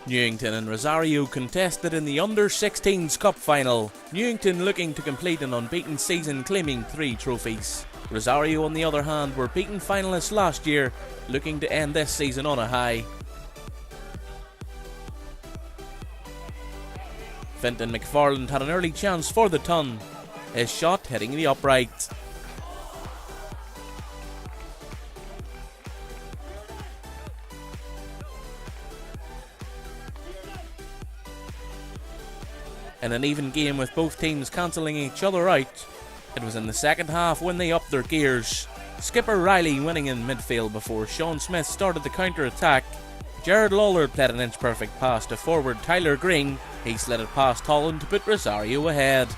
Newington and Rosario contested in the Under-16s Cup final. Newington looking to complete an unbeaten season, claiming 3 trophies. Rosario, on the other hand, were beaten finalists last year, looking to end this season on a high. Fintan McFarland had an early chance for the ton, his shot hitting the upright. In an even game with both teams cancelling each other out, it was in the second half when they upped their gears. Skipper Riley winning in midfield before Sean Smith started the counter-attack. Jared Lawler played an inch-perfect pass to forward Tyler Green. He slid it past Holland to put Rosario ahead.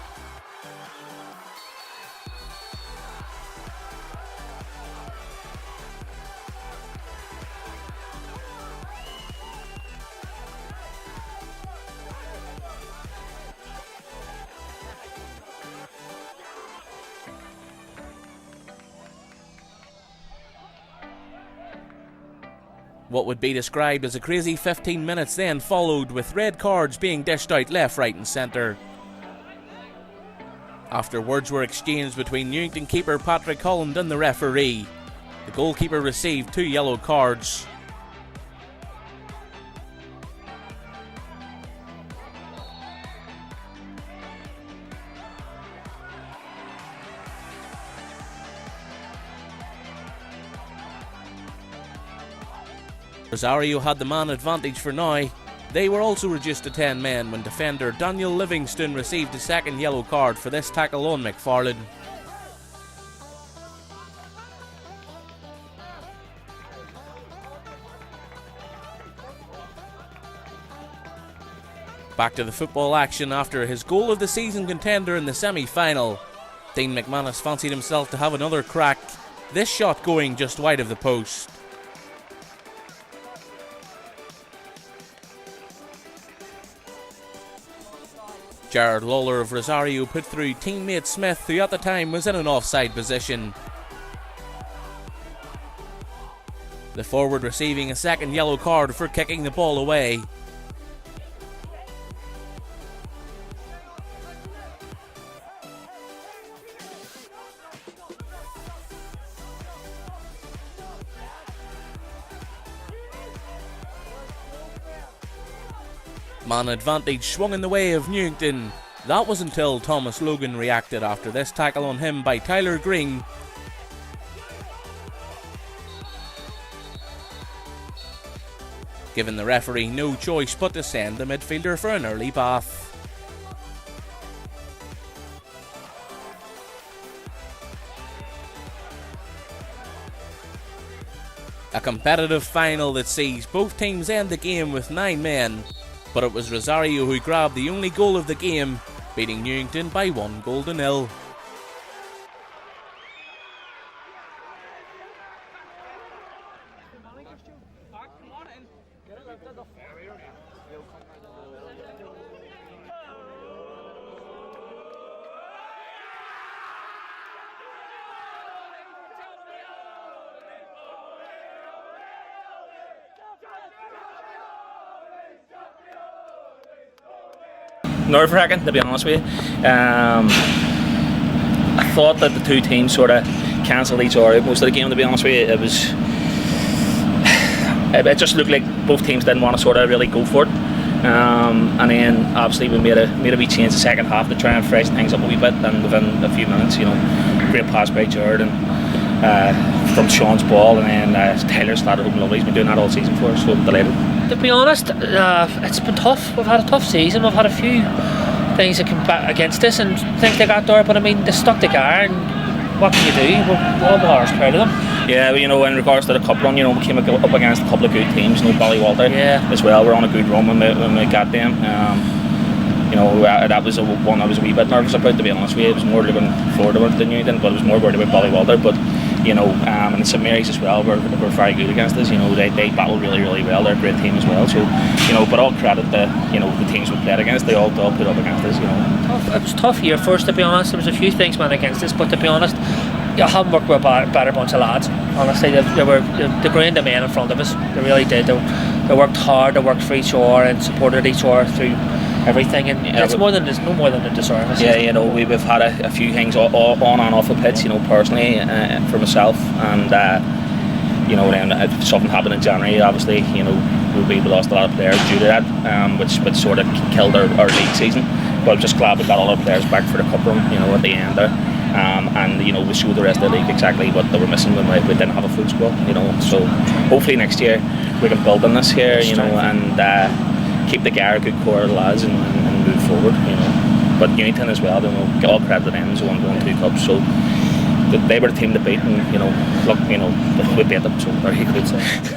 What would be described as a crazy 15 minutes then followed, with red cards being dished out left, right and centre. After words were exchanged between Newington keeper Patrick Holland and the referee, the goalkeeper received 2 yellow cards. Rosario had the man advantage for now. They were also reduced to 10 men when defender Daniel Livingston received a second yellow card for this tackle on McFarland. Back to the football action after his goal of the season contender in the semi-final. Dean McManus fancied himself to have another crack, this shot going just wide of the post. Jared Lawler of Rosario put through teammate Smith, who at the time was in an offside position. The forward receiving a second yellow card for kicking the ball away. Man advantage swung in the way of Newington. That was until Thomas Logan reacted after this tackle on him by Tyler Green. Giving the referee no choice but to send the midfielder for an early bath. A competitive final that sees both teams end the game with 9 men. But it was Rosario who grabbed the only goal of the game, beating Newington by 1-0. Nerve-wracking, to be honest with you. I thought that the two teams sort of cancelled each other out most of the game, to be honest with you. It just looked like both teams didn't want to sort of really go for it. And then obviously we made a wee change in the second half to try and freshen things up a wee bit, and within a few minutes, great pass by Jared and from Sean's ball, and then Tyler started home lovely. He's been doing that all season for us, so I'm delighted. To be honest, it's been tough. We've had a tough season. We've had a few things that come back against us and things like that there, but I mean, they stuck together, and what can you do? We're all proud of them. Yeah, in regards to the cup run, we came up against a couple of good teams, Ballywalter as well. We're on a good run when we got them. That was one I was a wee bit nervous about, to be honest with you. It was more looking forward to Newington, but it was more worried about Ballywalter. But and St Mary's as well were very good against us. They battled really, really well. They're a great team as well. So but all credit to the teams we played against. They all put up against us. It was a tough year for us, to be honest. There was a few things went against us, but to be honest, I haven't worked with a better bunch of lads. Honestly, they grained the men in front of us. They really did. They they worked hard, they worked for each other and supported each other through everything, and it's more than no more than a disservice. Yeah, you know, we've had a few things on and off the pitch, you know, personally for myself, and you know, then if something happened in January, obviously, you know, we lost a lot of players due to that, which sort of killed our league season. But I'm just glad we got all our players back for the cup run, you know, at the end there. And you know, we showed the rest of the league exactly what they were missing when we didn't have a full squad, you know. So hopefully next year we can build on this here, you know, and keep together a good core of lads and move forward, you know. But Newington as well, you know, all credit to them, won 2 cups, so they were the team to beat, and you know, look, you know, we beat them, so very good.